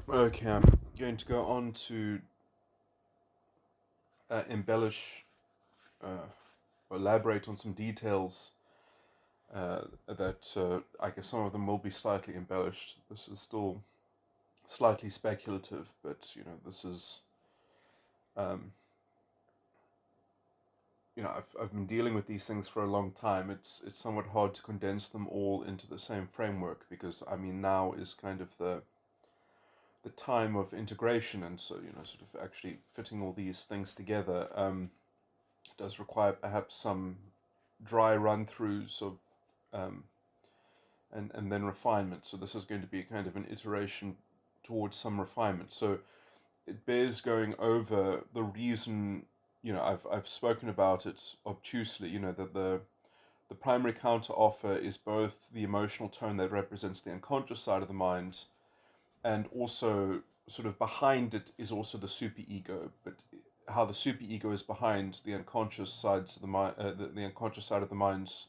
Okay, I'm going to go on to embellish uh, or elaborate on some details that I guess some of them will be slightly embellished. This is still slightly speculative, but this is um, I've been dealing with these things for a long time. It's somewhat hard to condense them all into the same framework because I mean now is kind of the time of integration, and so sort of actually fitting all these things together does require perhaps some dry run throughs of um, and then refinement. So this is going to be kind of an iteration towards some refinement. So it bears going over the reason. I've spoken about it obtusely. That the primary counter offer is both the emotional tone that represents the unconscious side of the mind, and also sort of behind it is also the superego. But how the superego is behind the unconscious sides of the mind, the unconscious side of the mind's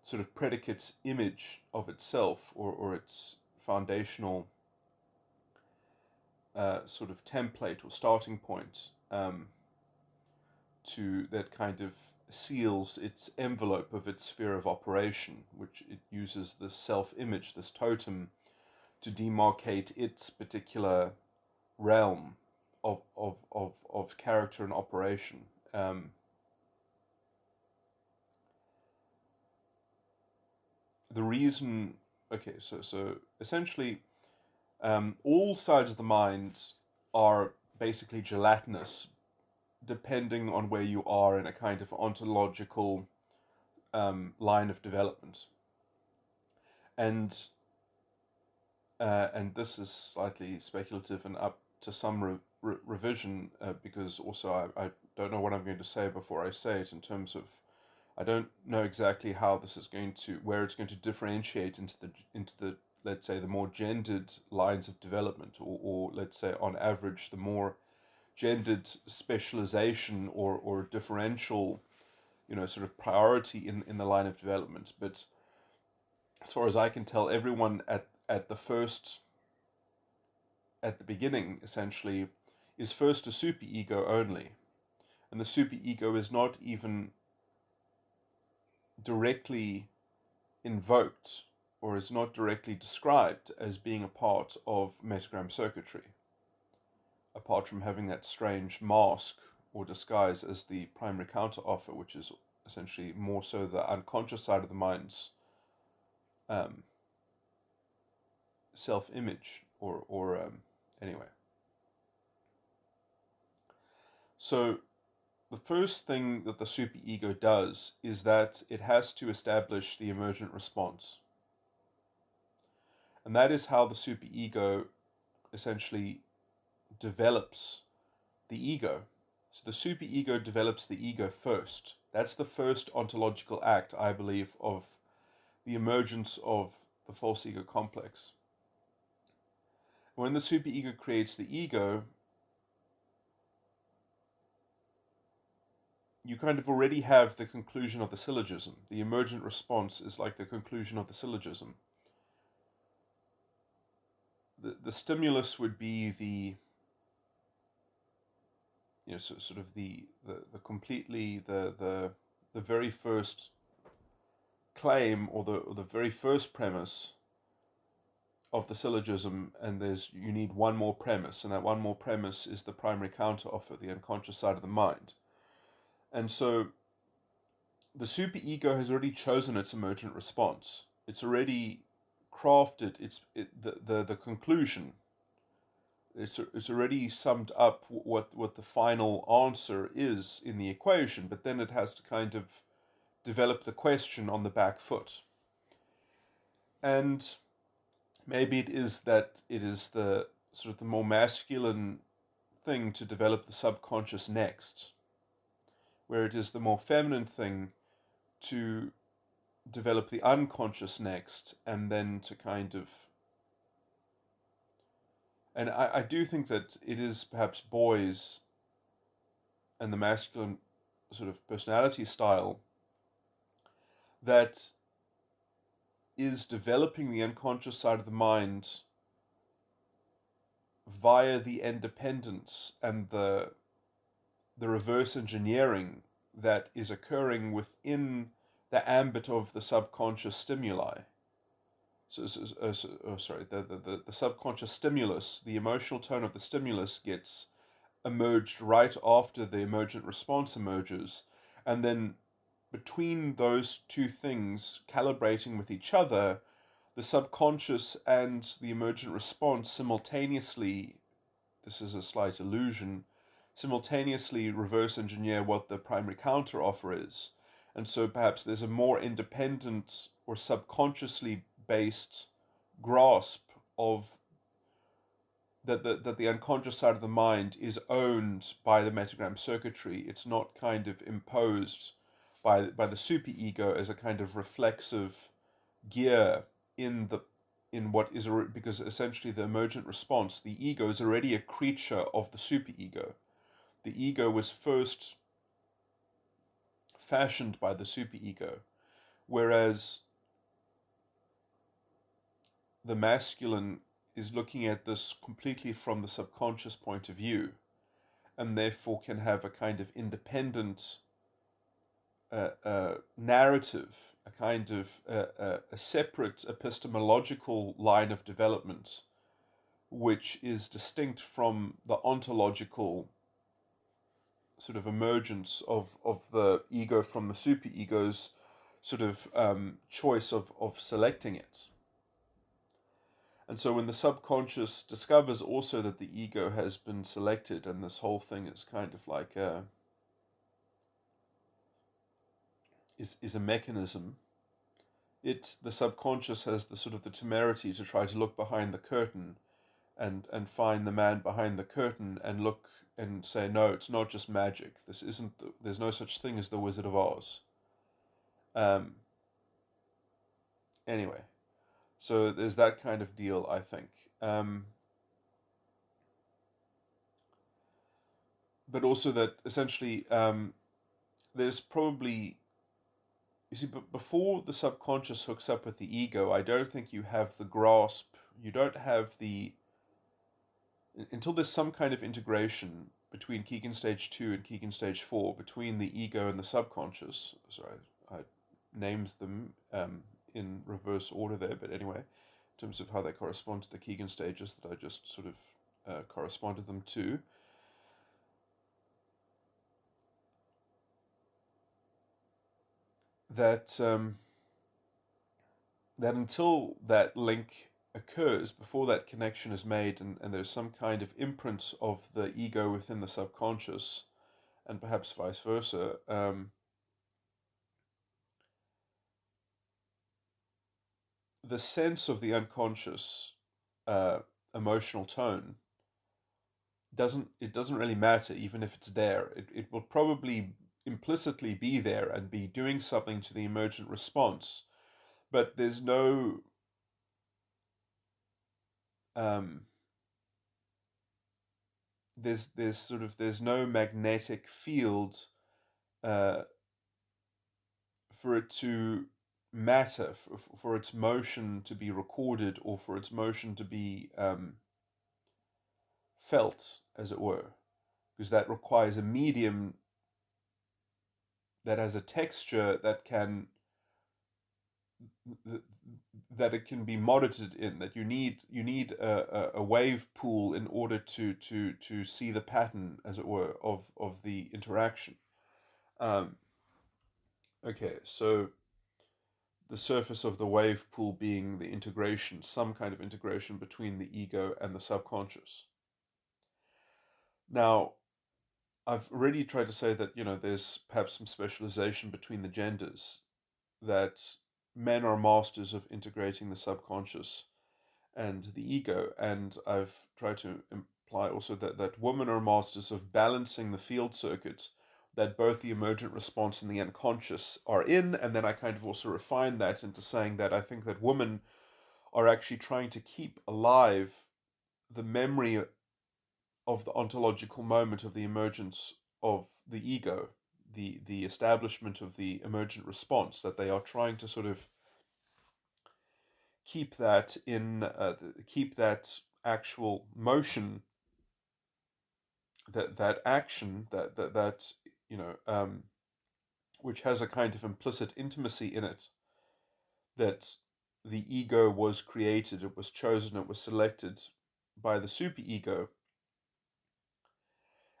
sort of predicate image of itself, or its foundational sort of template or starting point, to that kind of seals its envelope of its sphere of operation, which it uses this self image, this totem, to demarcate its particular realm of character and operation. The reason, okay, so essentially, all sides of the mind are basically gelatinous, depending on where you are in a kind of ontological line of development, and and this is slightly speculative and up to some revision, because also I don't know what I'm going to say before I say it, in terms of I don't know exactly how this is going to, where it's going to differentiate into the let's say the more gendered lines of development, or let's say on average the more gendered specialization, or differential sort of priority in the line of development. But as far as I can tell, everyone at the beginning essentially is first a superego only, and the superego is not even directly invoked, or is not directly described as being a part of metagram circuitry, apart from having that strange mask or disguise as the primary counteroffer, which is essentially more so the unconscious side of the mind's um, self-image, or anyway. So the first thing that the superego does is that it has to establish the emergent response, and that is how the superego essentially develops the ego. So the superego develops the ego first. That's the first ontological act, I believe, of the emergence of the false ego complex. When the superego creates the ego, you kind of already have the conclusion of the syllogism. The emergent response is like the conclusion of the syllogism. The stimulus would be the sort of the completely the very first claim, or the very first premise of the syllogism, and you need one more premise, and that one more premise is the primary counteroffer, the unconscious side of the mind. And so the superego has already chosen its emergent response. It's already crafted the conclusion. It's already summed up what the final answer is in the equation, but then it has to kind of develop the question on the back foot. And maybe it is that it is the sort of the more masculine thing to develop the subconscious next, where it is the more feminine thing to develop the unconscious next, and then to kind of. And I do think that it is perhaps boys and the masculine sort of personality style that is developing the unconscious side of the mind via the independence and the reverse engineering that is occurring within the ambit of the subconscious stimuli. The subconscious stimulus, the emotional tone of the stimulus gets emerged right after the emergent response emerges, and then between those two things calibrating with each other, the subconscious and the emergent response simultaneously, this is a slight illusion, simultaneously reverse engineer what the primary counter offer is. And so perhaps there's a more independent or subconsciously based grasp of that the unconscious side of the mind is owned by the metagram circuitry. It's not kind of imposed by the superego as a kind of reflexive gear in what is, because essentially the emergent response, the ego is already a creature of the superego. The ego was first fashioned by the superego, whereas the masculine is looking at this completely from the subconscious point of view, and therefore can have a kind of independent narrative, a kind of a separate epistemological line of development, which is distinct from the ontological sort of emergence of the ego from the superego's sort of choice of selecting it. And so when the subconscious discovers also that the ego has been selected, and this whole thing is kind of like is a mechanism, the subconscious has the sort of the temerity to try to look behind the curtain and find the man behind the curtain and look and say, no, it's not just magic. This isn't. There's no such thing as the Wizard of Oz. Anyway, so there's that kind of deal, I think. But also that essentially there's probably, you see, but before the subconscious hooks up with the ego, I don't think you have the grasp. You don't have the, until there's some kind of integration between Keegan stage 2 and Keegan stage 4, between the ego and the subconscious. Sorry, I named them in reverse order there, but anyway, in terms of how they correspond to the Keegan stages that I just sort of corresponded them to. That that until that link occurs, before that connection is made, and there's some kind of imprint of the ego within the subconscious, and perhaps vice versa, the sense of the unconscious emotional tone doesn't really matter, even if it's there. It will probably implicitly be there and be doing something to the emergent response, but there's no there's no magnetic field for it to matter, for its motion to be recorded, or for its motion to be felt, as it were, because that requires a medium that has a texture that can that it can be monitored in, that you need a wave pool in order to see the pattern, as it were, of the interaction. Okay, so the surface of the wave pool being the integration, some kind of integration between the ego and the subconscious. Now, I've already tried to say that, there's perhaps some specialization between the genders, that men are masters of integrating the subconscious and the ego, and I've tried to imply also that women are masters of balancing the field circuit that both the emergent response and the unconscious are in, and then I kind of also refine that into saying that I think that women are actually trying to keep alive the memory of the ontological moment of the emergence of the ego, the establishment of the emergent response, that they are trying to sort of keep that actual motion, that action, that you know, which has a kind of implicit intimacy in it, that the ego was created, it was chosen, it was selected by the superego,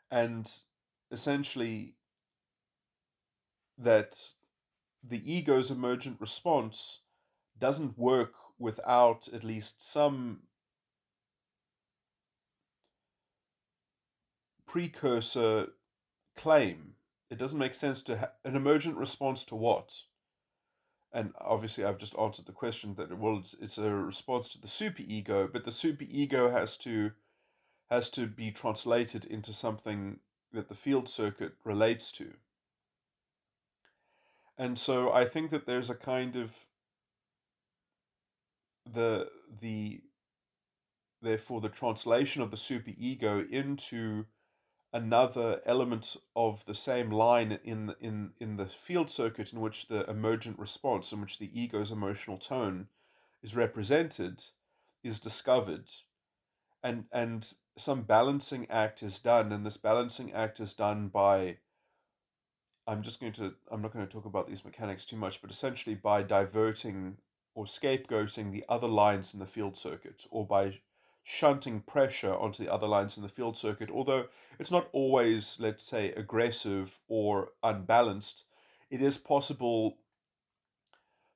and essentially that the ego's emergent response doesn't work without at least some precursor claim. It doesn't make sense to an emergent response to what? And obviously, I've just answered the question that it's a response to the superego, but the superego has to be translated into something that the field circuit relates to. And so I think that there's a kind of the therefore the translation of the superego into another element of the same line in the field circuit in which the emergent response, in which the ego's emotional tone is represented, is discovered, and some balancing act is done, and this balancing act is done by, I'm not going to talk about these mechanics too much, but essentially by diverting or scapegoating the other lines in the field circuit, or by shunting pressure onto the other lines in the field circuit. Although it's not always, let's say, aggressive or unbalanced, it is possible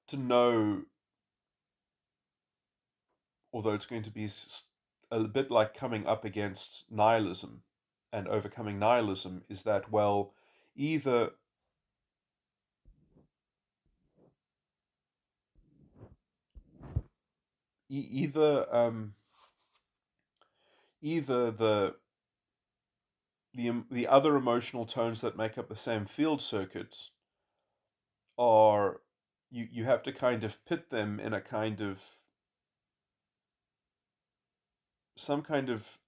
to know, although it's going to be a bit like coming up against nihilism and overcoming nihilism, is that, well, either either either the other emotional tones that make up the same field circuits are, you have to kind of pit them in a kind of some kind of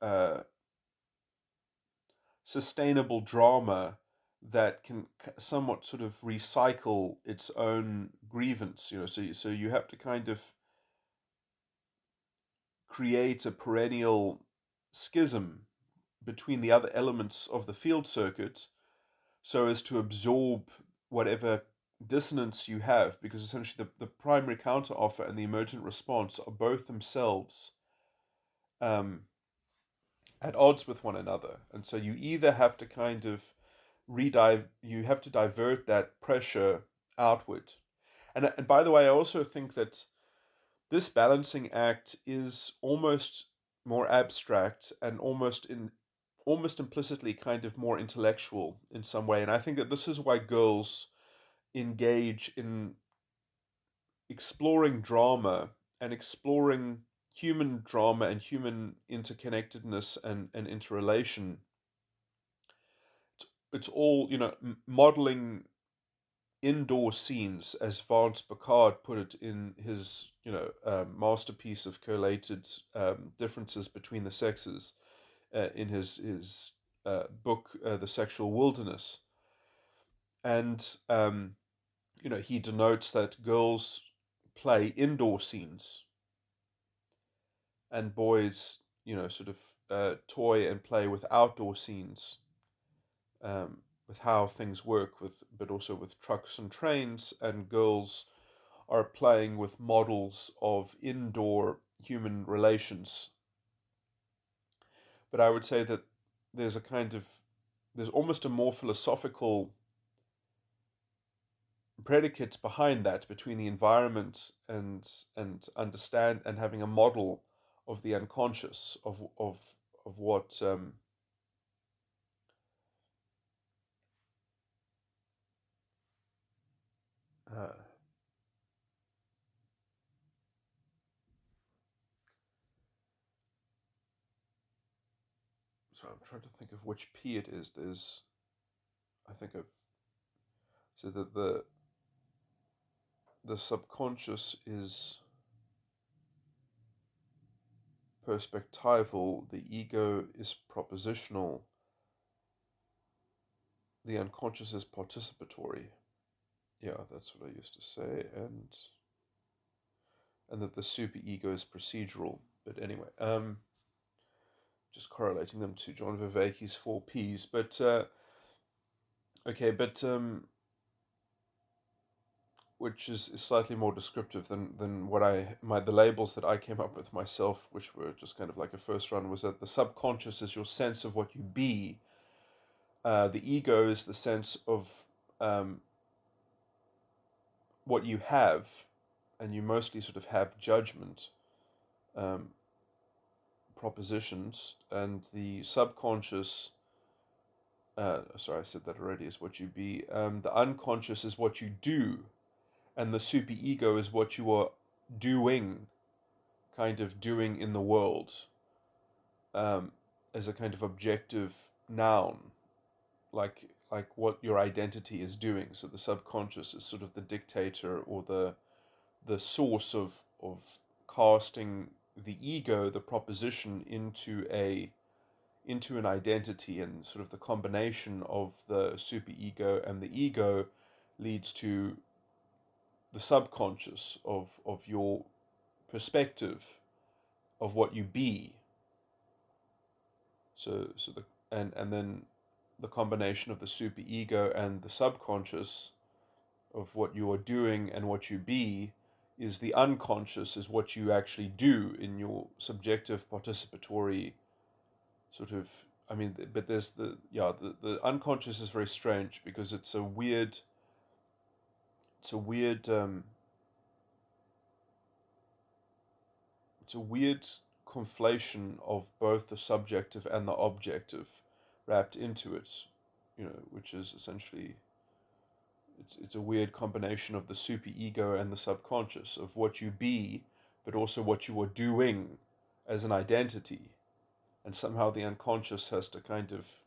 sustainable drama that can somewhat sort of recycle its own grievance, so you have to kind of create a perennial schism between the other elements of the field circuit so as to absorb whatever dissonance you have, because essentially the primary counteroffer and the emergent response are both themselves um, at odds with one another. And so you either have to kind of you have to divert that pressure outward. And by the way, I also think that this balancing act is almost more abstract and almost implicitly kind of more intellectual in some way. And I think that this is why girls engage in exploring drama and exploring human drama and human interconnectedness and interrelation. It's all, modeling indoor scenes, as Vance Picard put it in his, masterpiece of correlated differences between the sexes, in his book, The Sexual Wilderness. And, he denotes that girls play indoor scenes and boys, sort of toy and play with outdoor scenes, with how things work, but also with trucks and trains, and girls are playing with models of indoor human relations. But I would say that there's there's almost a more philosophical predicate behind that, between the environment and understand and having a model of the unconscious, of what uh, so I'm trying to think of which P it is. I think I've so that the subconscious is perspectival, the ego is propositional, the unconscious is participatory. Yeah, that's what I used to say, and that the superego is procedural. But anyway, just correlating them to John Vervaeke's 4Ps. But okay, but which is slightly more descriptive than what the labels that I came up with myself, which were just kind of like a first run, was that the subconscious is your sense of what you be. The ego is the sense of what you have, and you mostly sort of have judgment propositions, and the subconscious, sorry, I said that already, is what you be. The unconscious is what you do, and the superego is what you are doing, kind of doing in the world, as a kind of objective noun, like what your identity is doing. So the subconscious is sort of the dictator, or the source of casting the ego, the proposition, into an identity, and sort of the combination of the superego and the ego leads to the subconscious of your perspective of what you be. So and then the combination of the superego and the subconscious of what you are doing and what you be is the unconscious, is what you actually do in your subjective participatory sort of, I mean, but there's the unconscious is very strange, because it's a weird it's a weird conflation of both the subjective and the objective wrapped into it, which is essentially, it's a weird combination of the superego and the subconscious, of what you be, but also what you are doing as an identity. And somehow the unconscious has to kind of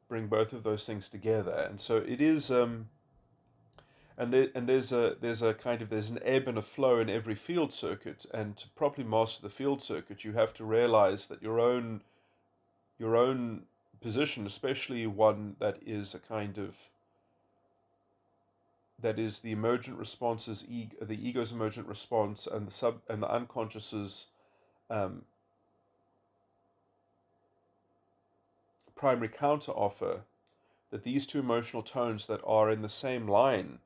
bring both of those things together. And so it is, and there's an ebb and a flow in every field circuit. And to properly master the field circuit, you have to realize that your own position, especially one that is a kind of, that is the emergent responses, the ego's emergent response, and the unconscious's primary counter offer, that these two emotional tones that are in the same line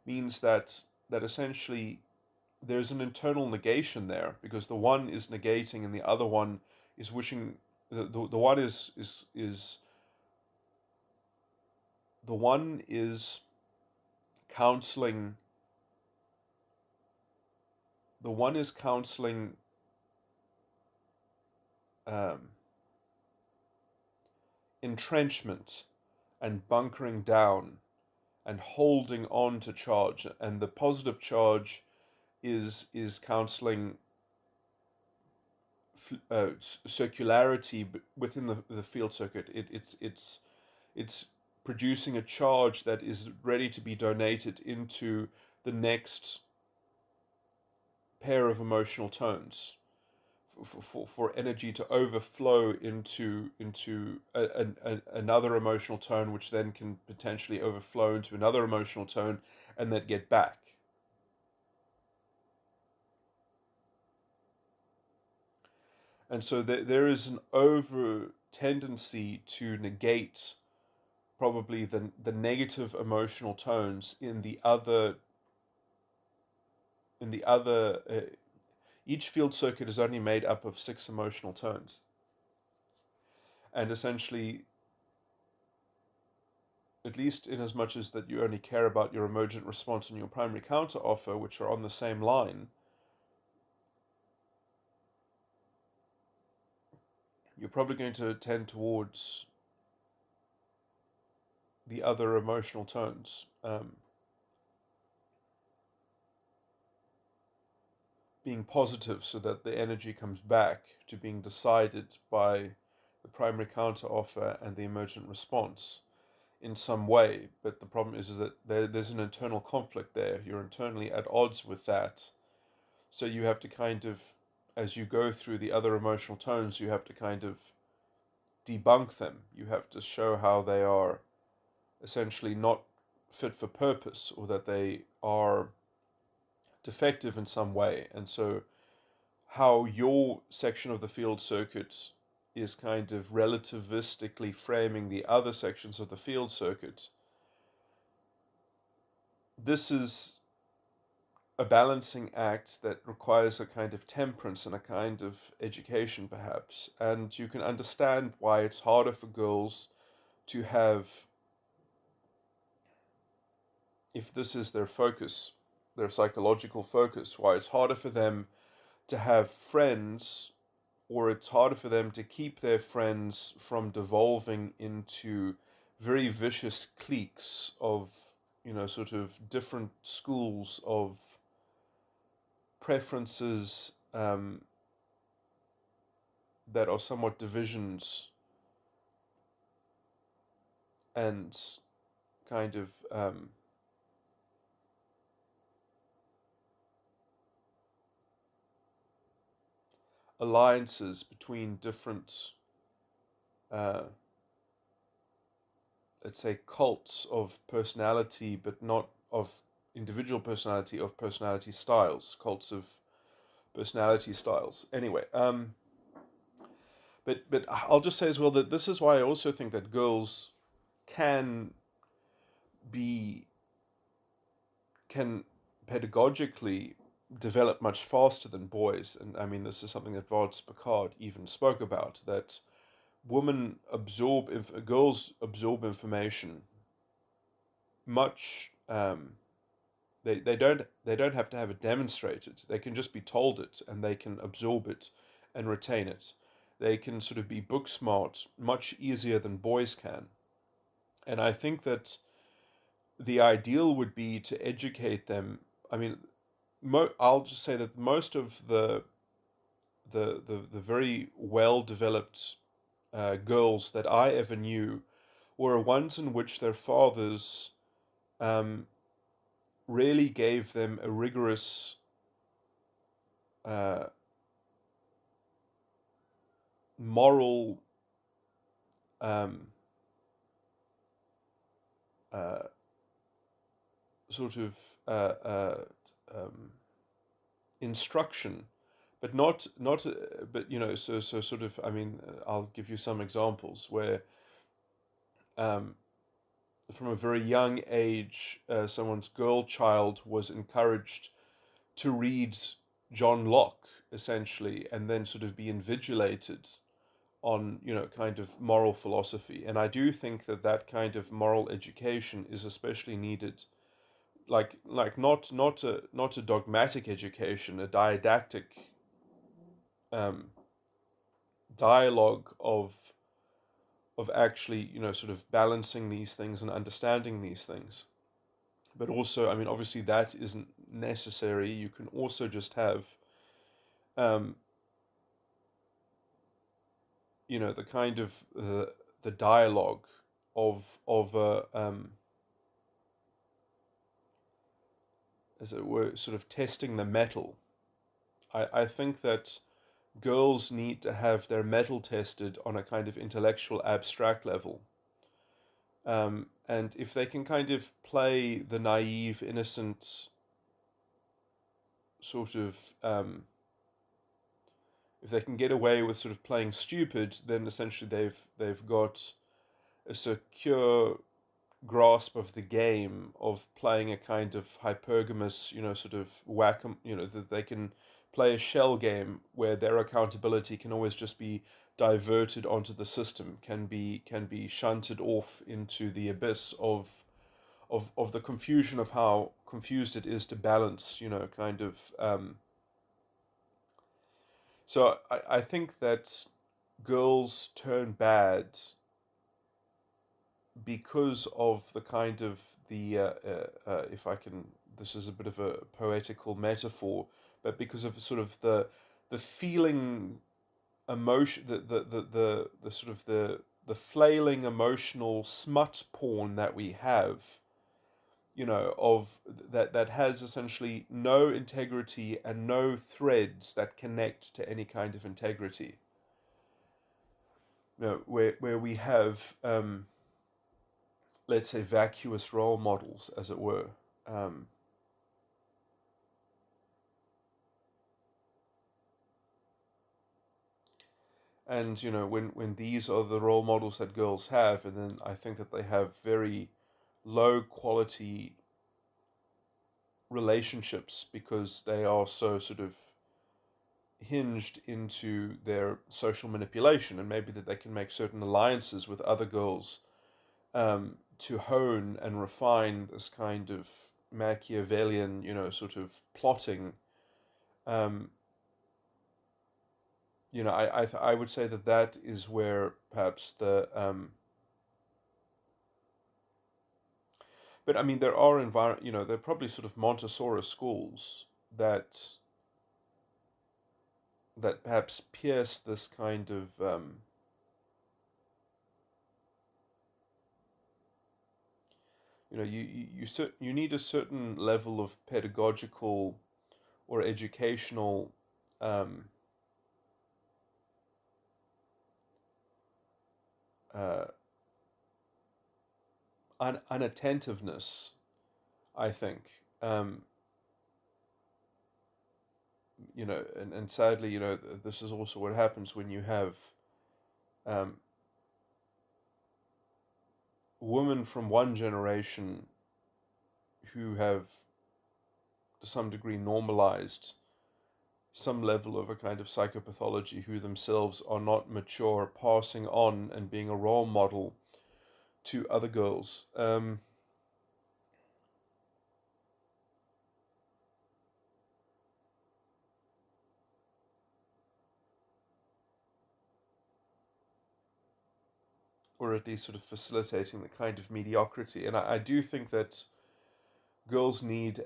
means that essentially there's an internal negation there, because the one is negating and the other one is wishing. The one is the one is counseling. The one is counseling entrenchment and bunkering down and holding on to charge, and the positive charge is counseling circularity within the field circuit. It's producing a charge that is ready to be donated into the next pair of emotional tones, for energy to overflow into another emotional tone, which then can potentially overflow into another emotional tone, and then get back. And so there is an over tendency to negate probably the negative emotional tones in the other. Each field circuit is only made up of 6 emotional tones. And essentially, at least in as much as that you only care about your emergent response and your primary counter offer, which are on the same line, you're probably going to tend towards the other emotional tones. Being positive, so that the energy comes back to being decided by the primary counter offer and the emergent response in some way. But the problem is that there's an internal conflict there. You're internally at odds with that. So you have to kind of, as you go through the other emotional tones, you have to kind of debunk them. You have to show how they are essentially not fit for purpose, or that they are defective in some way. And so how your section of the field circuit is kind of relativistically framing the other sections of the field circuit, this is a balancing act that requires a kind of temperance and a kind of education, perhaps. And you can understand why it's harder for girls to have, if this is their focus, their psychological focus, why it's harder for them to have friends, or it's harder for them to keep their friends from devolving into very vicious cliques of, sort of different schools of preferences, that are somewhat divisions and kind of alliances between different, uh, let's say, cults of personality, but not of individual personality, of personality styles, cults of personality styles. Anyway, but I'll just say as well that this is why I also think that girls can be can pedagogically develop much faster than boys. And I mean, this is something that Vard Spicard even spoke about, that girls absorb information much, they don't have to have it demonstrated. They can just be told it, and they can absorb it and retain it. They can sort of be book smart much easier than boys can. And I think that the ideal would be to educate them. I mean, I'll just say that most of the very well developed girls that I ever knew were ones in which their fathers um, really gave them a rigorous uh, moral um, uh, sort of instruction, but not but so sort of, I mean, I'll give you some examples where um, from a very young age, someone's girl child was encouraged to read John Locke, essentially, and then sort of be invigilated on, kind of moral philosophy. And I do think that that kind of moral education is especially needed, like not a dogmatic education, a didactic um, dialogue of actually, sort of balancing these things and understanding these things. But also, I mean, obviously that isn't necessary. You can also just have um, the kind of the dialogue of as it were, sort of testing the metal. I think that girls need to have their metal tested on a kind of intellectual abstract level. And if they can kind of play the naive, innocent sort of, if they can get away with sort of playing stupid, then essentially they've got a secure grasp of the game of playing a kind of hypergamous, sort of whack 'em, that they can play a shell game where their accountability can always just be diverted onto the system, can be shunted off into the abyss of the confusion of how confused it is to balance, kind of. So I think that girls turn bad because of the kind of if I can, this is a bit of a poetical metaphor, but because of sort of the feeling emotion, the sort of the flailing emotional smut porn that we have, of that has essentially no integrity and no threads that connect to any kind of integrity. Where we have let's say, vacuous role models, as it were. Um, And when these are the role models that girls have, and then I think that they have very low quality relationships because they are so sort of hinged into their social manipulation, and maybe that they can make certain alliances with other girls to hone and refine this kind of Machiavellian, sort of plotting. Um, I would say that that is where perhaps but I mean, there are there are probably sort of Montessori schools that perhaps pierce this kind of you need a certain level of pedagogical or educational um, uh, unattentiveness, I think. Um, and sadly, this is also what happens when you have um, women from one generation who have, to some degree, normalized some level of a kind of psychopathology, who themselves are not mature, passing on and being a role model to other girls. Or at least sort of facilitating the kind of mediocrity. And I do think that girls need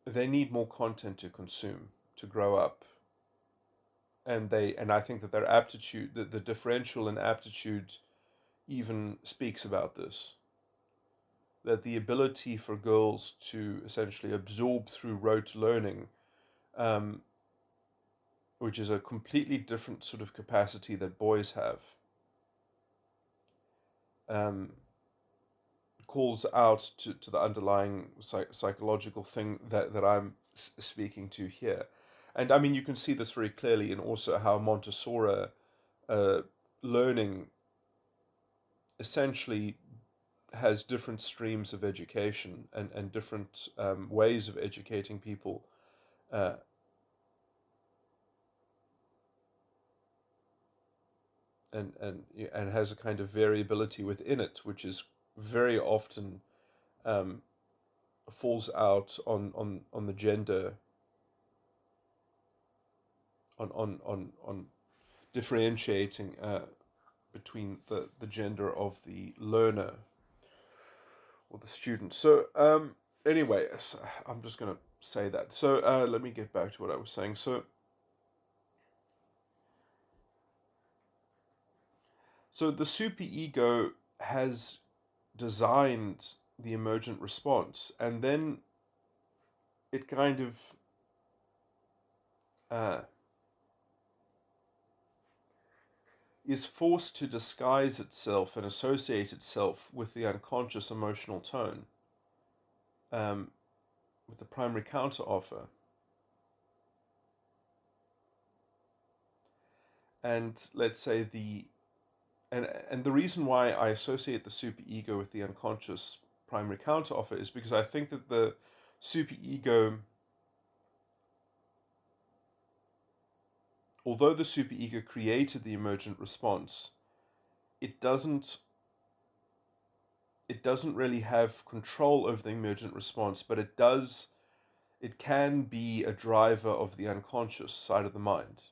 they need more content to consume to grow up, and I think that their aptitude, the differential in aptitude, even speaks about this. That the ability for girls to essentially absorb through rote learning, um, which is a completely different sort of capacity that boys have, um, calls out to the underlying psychological thing that I'm speaking to here. And I mean, you can see this very clearly in also how Montessori uh, learning essentially has different streams of education and different ways of educating people. Uh, and has a kind of variability within it, which is very often um, falls out on the gender, on differentiating between the gender of the learner or the student. So anyway, I'm just gonna say that. So let me get back to what I was saying. So the superego has designed the emergent response, and then it kind of uh, is forced to disguise itself and associate itself with the unconscious emotional tone, um, with the primary counteroffer. And let's say and the reason why I associate the superego with the unconscious primary counteroffer is because I think that the superego, although the superego created the emergent response, it doesn't it doesn't really have control over the emergent response, but it can be a driver of the unconscious side of the mind.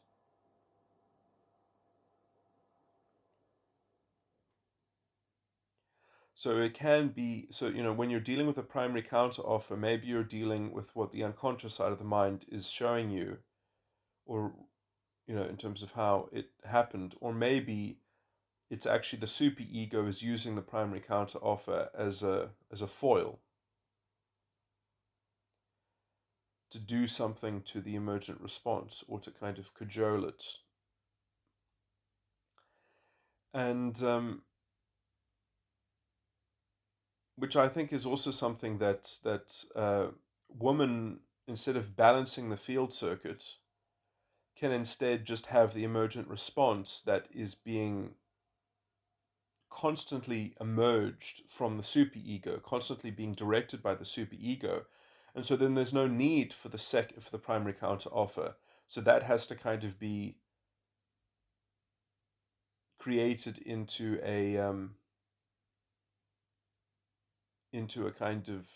So it can be, so when you're dealing with a primary counteroffer, maybe you're dealing with what the unconscious side of the mind is showing you, or in terms of how it happened, or maybe it's actually the superego is using the primary counteroffer as a foil to do something to the emergent response, or to kind of cajole it. And which I think is also something that women instead of balancing the field circuit, can instead just have the emergent response that is being constantly emerged from the superego, constantly being directed by the superego. And so then there's no need for the primary counter offer. So that has to kind of be created into a kind of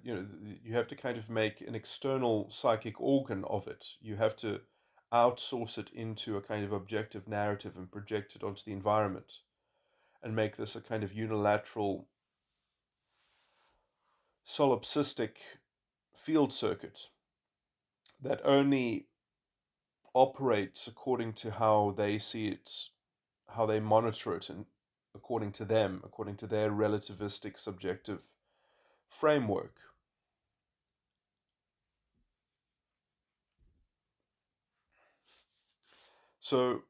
you have to kind of make an external psychic organ of it. You have to outsource it into a kind of objective narrative and project it onto the environment and make this a kind of unilateral solipsistic field circuit that only operates according to how they see it, how they monitor it, and according to them, according to their relativistic subjective framework. So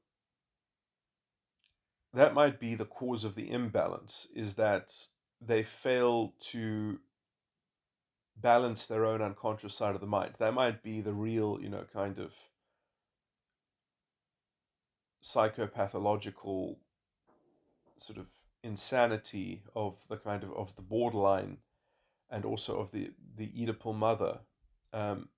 that might be the cause of the imbalance, is that they fail to balance their own unconscious side of the mind. That might be the real, kind of psychopathological sort of insanity of the borderline, and also of the Oedipal mother. Um,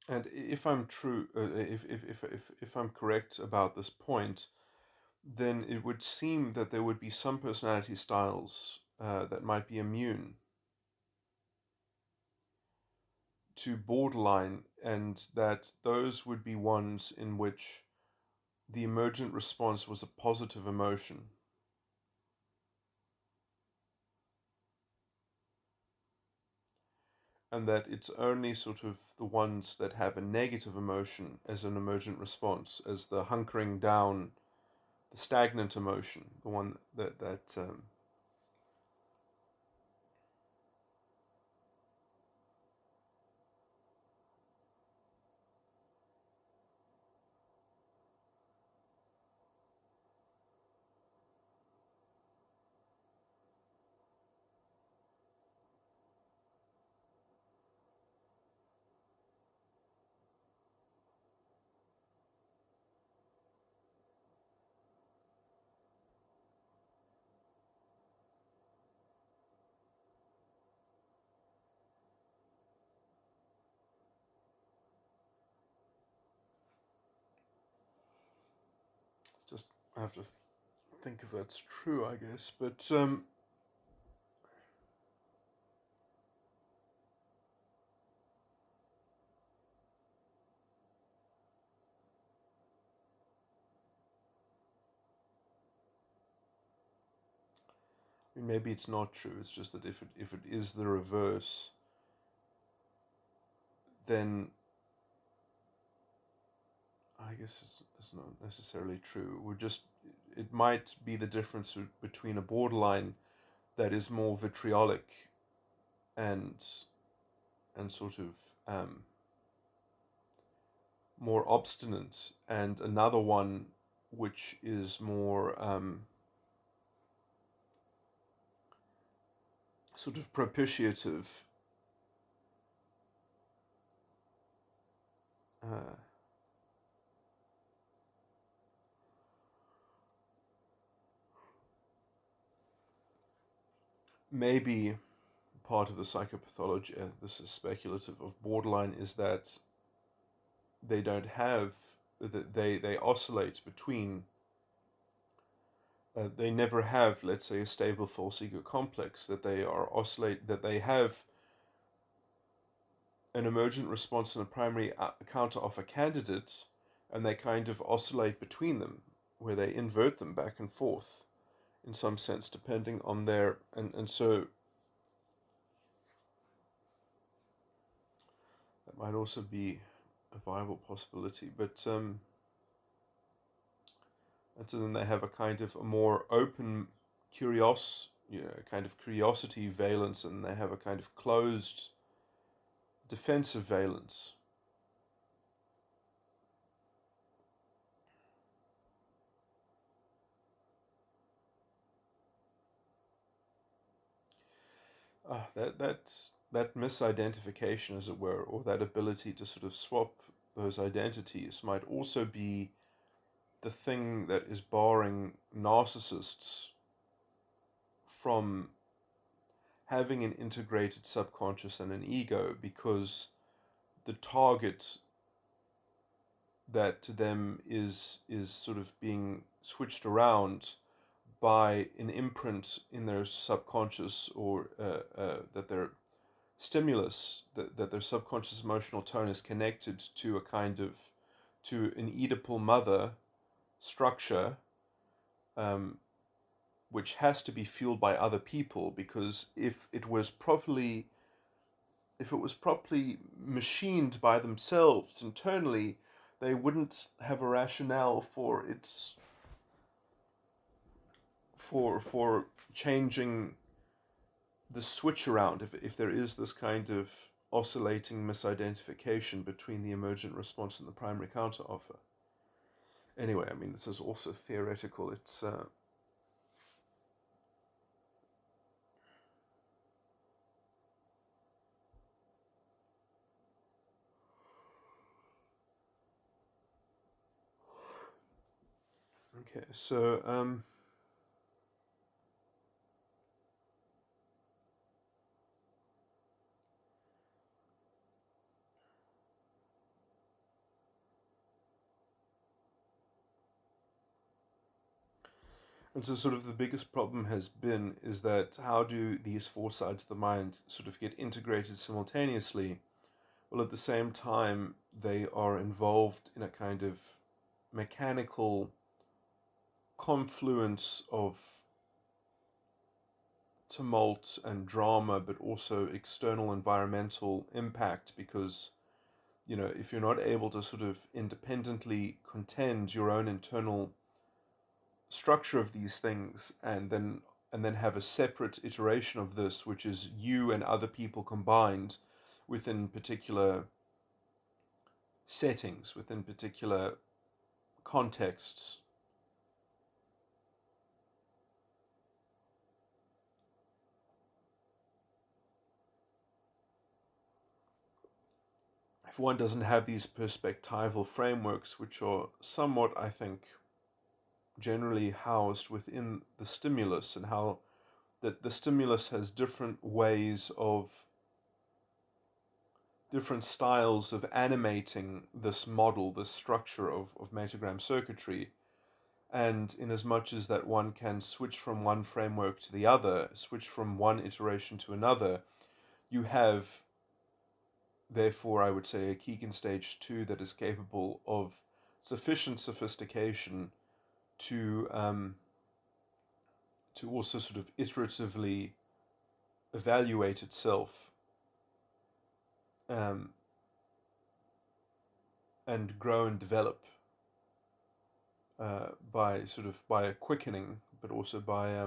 and if I'm true, if I'm correct about this point, then it would seem that there would be some personality styles that might be immune to borderline, and that those would be ones in which the emergent response was a positive emotion, and that it's only sort of the ones that have a negative emotion as an emergent response, as the hunkering down, the stagnant emotion, the one that just have to think if that's true, I guess. But maybe it's not true. It's just that if it is the reverse, then I guess it's not necessarily true. It might be the difference between a borderline that is more vitriolic and sort of more obstinate, and another one which is more sort of propitiative. Uh, Maybe part of the psychopathology, this is speculative, of borderline is that they don't have that they oscillate between. They never have, let's say, a stable false ego complex. That they are oscillate. That they have an emergent response and a primary counteroffer candidate, and they kind of oscillate between them, where they invert them back and forth in some sense, depending on their, and so that might also be a viable possibility. But and so then they have a kind of a more open kind of curiosity valence, and they have a kind of closed defensive valence. That misidentification, as it were, or that ability to sort of swap those identities, might also be the thing that is barring narcissists from having an integrated subconscious and an ego, because the target that to them is sort of being switched around by an imprint in their subconscious, or that their stimulus, that their subconscious emotional tone is connected to a kind of, to an Oedipal mother structure, which has to be fueled by other people, because if it was properly machined by themselves internally, they wouldn't have a rationale for its for changing the switch around, if there is this kind of oscillating misidentification between the emergent response and the primary counteroffer. Anyway, I mean, this is also theoretical. It's okay. So and so sort of the biggest problem has been is that how do these four sides of the mind sort of get integrated simultaneously? Well, at the same time, they are involved in a kind of mechanical confluence of tumult and drama, but also external environmental impact, because, you know, if you're not able to sort of independently contend your own internal structure of these things, and then have a separate iteration of this, which is you and other people combined within particular settings, within particular contexts. If one doesn't have these perspectival frameworks, which are somewhat, I think, generally housed within the stimulus, and how that the stimulus has different ways of, different styles of animating this model, this structure of metagram circuitry, and in as much as that one can switch from one framework to the other, switch from one iteration to another, you have, therefore, I would say, a Keegan stage 2 that is capable of sufficient sophistication to also sort of iteratively evaluate itself, um, and grow and develop, by a quickening, but also by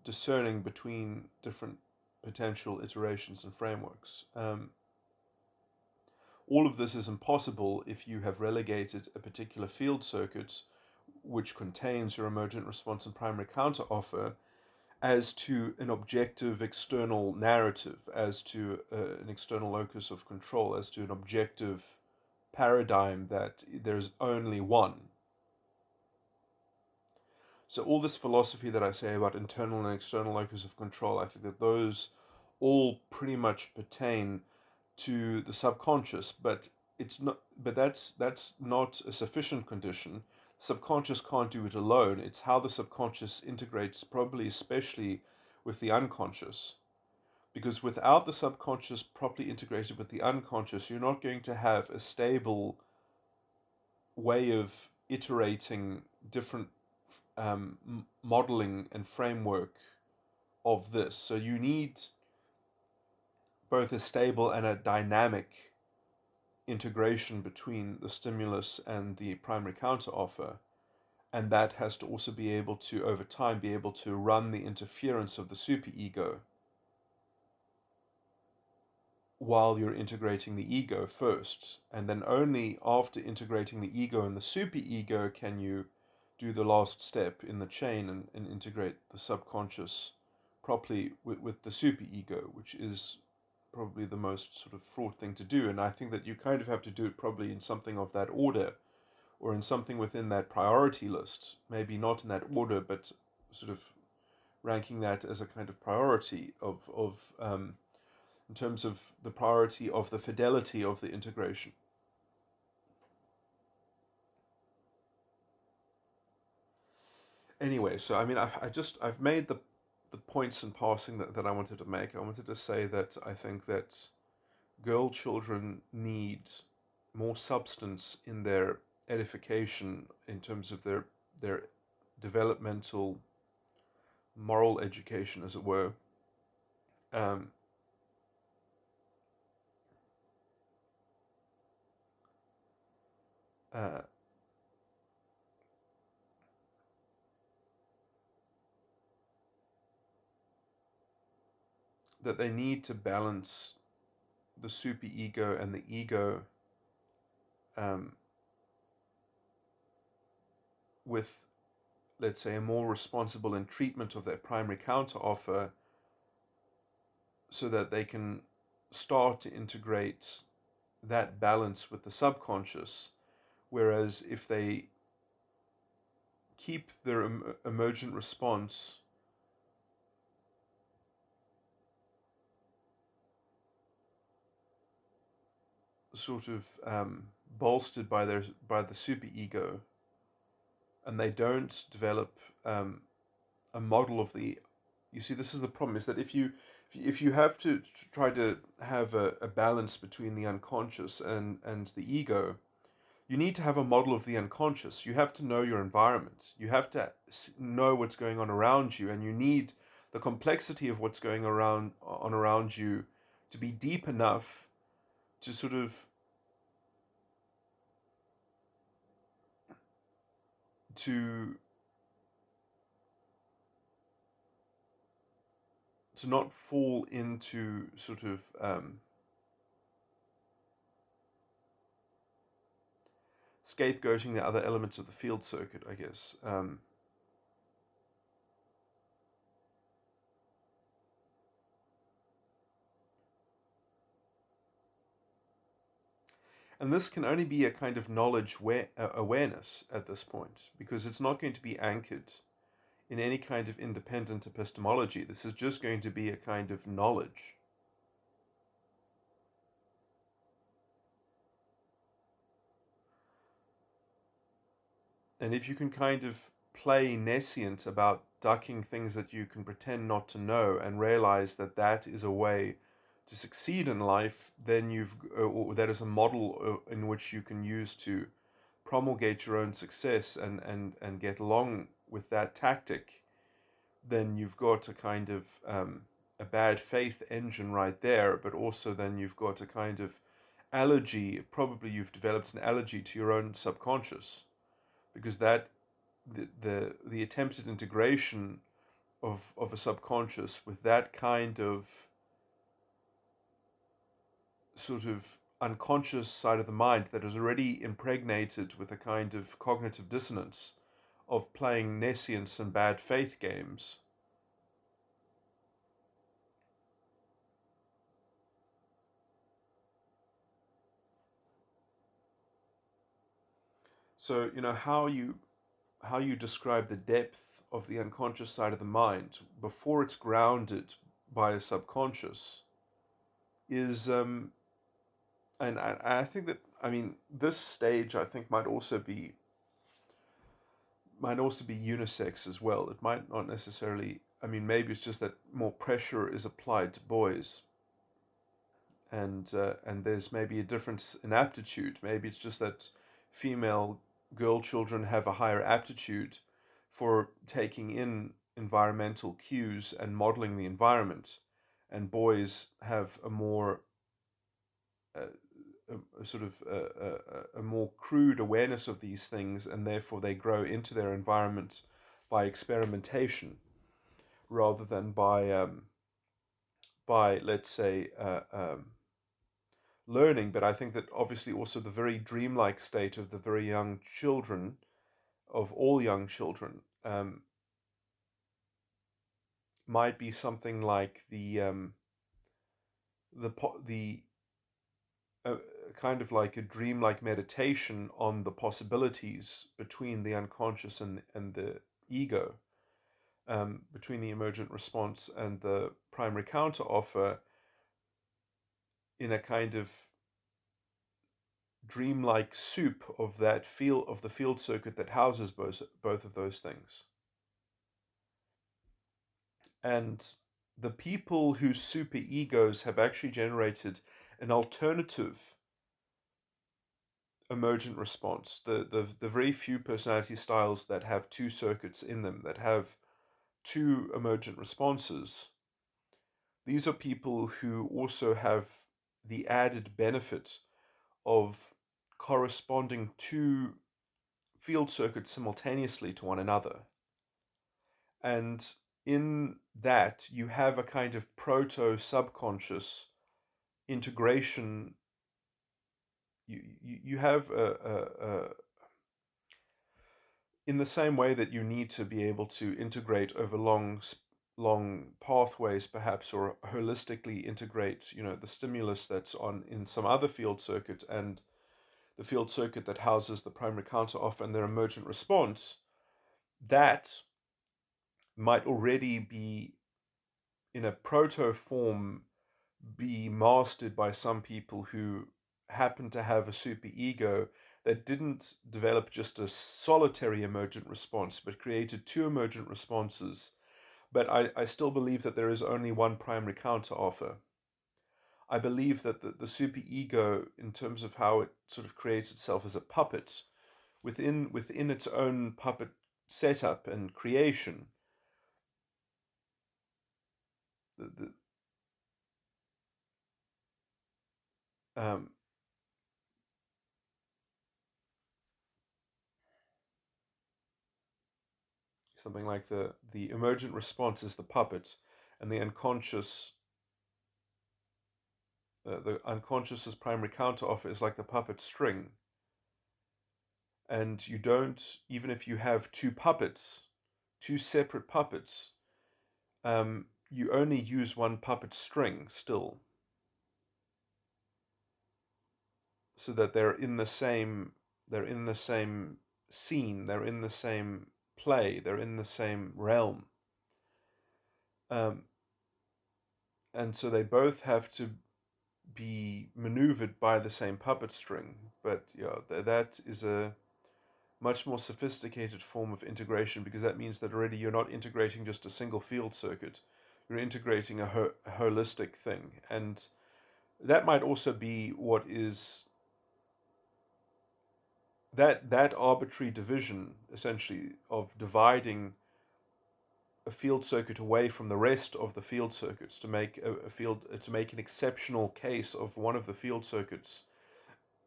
discerning between different potential iterations and frameworks. All of this is impossible if you have relegated a particular field circuit, which contains your emergent response and primary counteroffer, as to an objective external narrative, as to an external locus of control, as to an objective paradigm that there's only one. So all this philosophy that I say about internal and external locus of control, I think that those all pretty much pertain to the subconscious, but it's not. But that's not a sufficient condition. Subconscious can't do it alone. It's how the subconscious integrates, probably especially with the unconscious, because without the subconscious properly integrated with the unconscious, you're not going to have a stable way of iterating different modeling and framework of this. So you need both a stable and a dynamic integration between the stimulus and the primary counteroffer, and that has to also be able to, over time, be able to run the interference of the superego while you're integrating the ego first, and then only after integrating the ego and the superego can you do the last step in the chain and integrate the subconscious properly with the superego, which is probably the most sort of fraught thing to do. And I think that you kind of have to do it probably in something of that order, or in something within that priority list, maybe not in that order, but sort of ranking that as a kind of priority of in terms of the priority of the fidelity of the integration. Anyway, so I mean, I've made the points in passing that I wanted to make. I wanted to say that I think that girl children need more substance in their edification in terms of their developmental moral education, as it were. Um, uh, that they need to balance the superego and the ego um, with, let's say, a more responsible in treatment of their primary counteroffer, so that they can start to integrate that balance with the subconscious. Whereas if they keep their emergent response sort of bolstered by the superego, and they don't develop a model of the, you see, this is the problem, is that if you have to try to have a balance between the unconscious and the ego, you need to have a model of the unconscious. You have to know your environment. You have to know what's going on around you, and you need the complexity of what's going around you to be deep enough to sort of to not fall into sort of scapegoating the other elements of the field circuit, I guess. And this can only be a kind of knowledge awareness at this point, because it's not going to be anchored in any kind of independent epistemology. This is just going to be a kind of knowledge. And if you can kind of play nescient about ducking things that you can pretend not to know, and realize that that is a way to succeed in life, then or that is a model in which you can use to promulgate your own success and get along with that tactic, then you've got a kind of a bad faith engine right there, but also then you've got a kind of allergy. Probably you've developed an allergy to your own subconscious, because that the attempted integration of a subconscious with that kind of sort of unconscious side of the mind that is already impregnated with a kind of cognitive dissonance of playing nescience and bad faith games. So, you know, how you describe the depth of the unconscious side of the mind before it's grounded by a subconscious is and I think that, I mean, this stage I think might also be unisex as well. It might not necessarily I mean, maybe it's just that more pressure is applied to boys, and there's maybe a difference in aptitude. Maybe it's just that female girl children have a higher aptitude for taking in environmental cues and modeling the environment, and boys have a more a sort of a more crude awareness of these things, and therefore they grow into their environment by experimentation rather than by let's say learning. But I think that obviously also the very dreamlike state of the very young children, of all young children, might be something like the kind of like a dreamlike meditation on the possibilities between the unconscious and the ego, between the emergent response and the primary counter offer, in a kind of dreamlike soup of that field, of the field circuit that houses both of those things. And the people whose super egos have actually generated an alternative emergent response, the very few personality styles that have two circuits in them, that have two emergent responses, these are people who also have the added benefit of corresponding two field circuits simultaneously to one another. And in that, you have a kind of proto-subconscious integration. You have in the same way that you need to be able to integrate over long pathways, perhaps, or holistically integrate, the stimulus that's on in some other field circuit and the field circuit that houses the primary counter offer and their emergent response, that might already be in a proto form, be mastered by some people who happen to have a super ego that didn't develop just a solitary emergent response, but created two emergent responses. But I still believe that there is only one primary counter offer. I believe that the super ego, in terms of how it sort of creates itself as a puppet, within its own puppet setup and creation, the something like the emergent response is the puppet, and the unconscious's primary counteroffer is like the puppet string. And you don't, even if you have two puppets, two separate puppets, you only use one puppet string still, so that they're in the same scene, they're in the same play, they're in the same realm. And so they both have to be maneuvered by the same puppet string. But yeah, that is a much more sophisticated form of integration, because that means that already you're not integrating just a single field circuit, you're integrating a holistic thing. And that might also be what is that arbitrary division, essentially, of dividing a field circuit away from the rest of the field circuits to make to make an exceptional case of one of the field circuits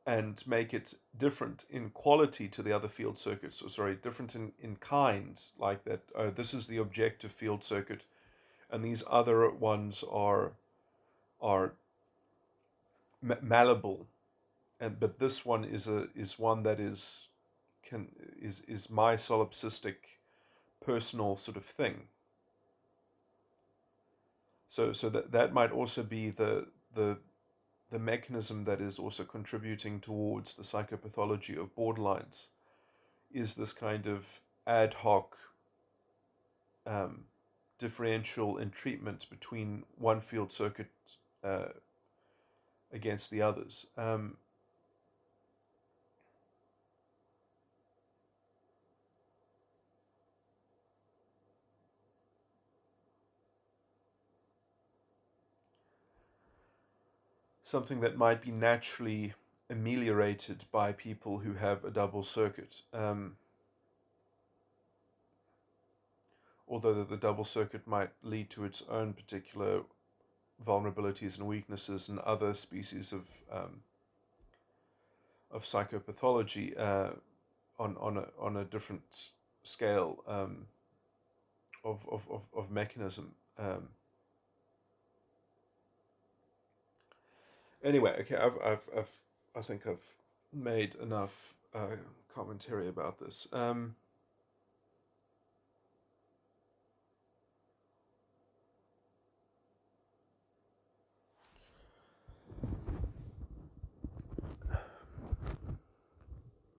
and make it different in quality to the other field circuits, or sorry, different in kind, like that. This is the objective field circuit, and these other ones are malleable, but this one is one that is my solipsistic personal sort of thing. So that might also be the mechanism that is also contributing towards the psychopathology of borderlines, is this kind of ad hoc differential in treatment between one field circuit against the others. something that might be naturally ameliorated by people who have a double circuit. Although the double circuit might lead to its own particular vulnerabilities and weaknesses and other species of psychopathology on a different scale of mechanism. Anyway, okay, I think I've made enough commentary about this.